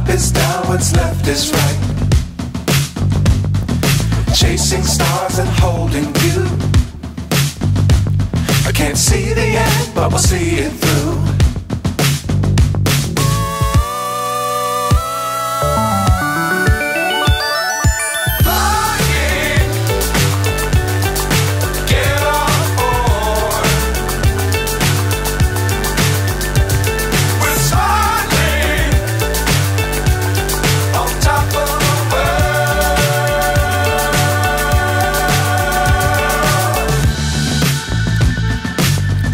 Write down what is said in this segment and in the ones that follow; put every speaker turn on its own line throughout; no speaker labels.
is down, what's left is right. Chasing stars and holding you. I can't see the end, but we'll see it through.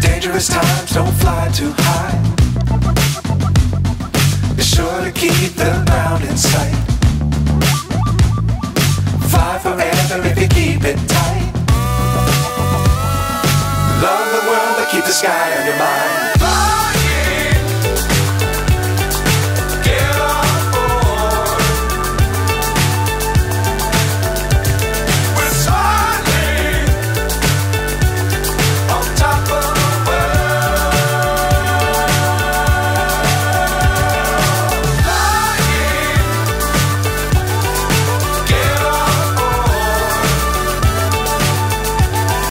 Dangerous times, don't fly too high. Be sure to keep the ground in sight. Fly forever if you keep it tight. Love the world, but keep the sky on your mind.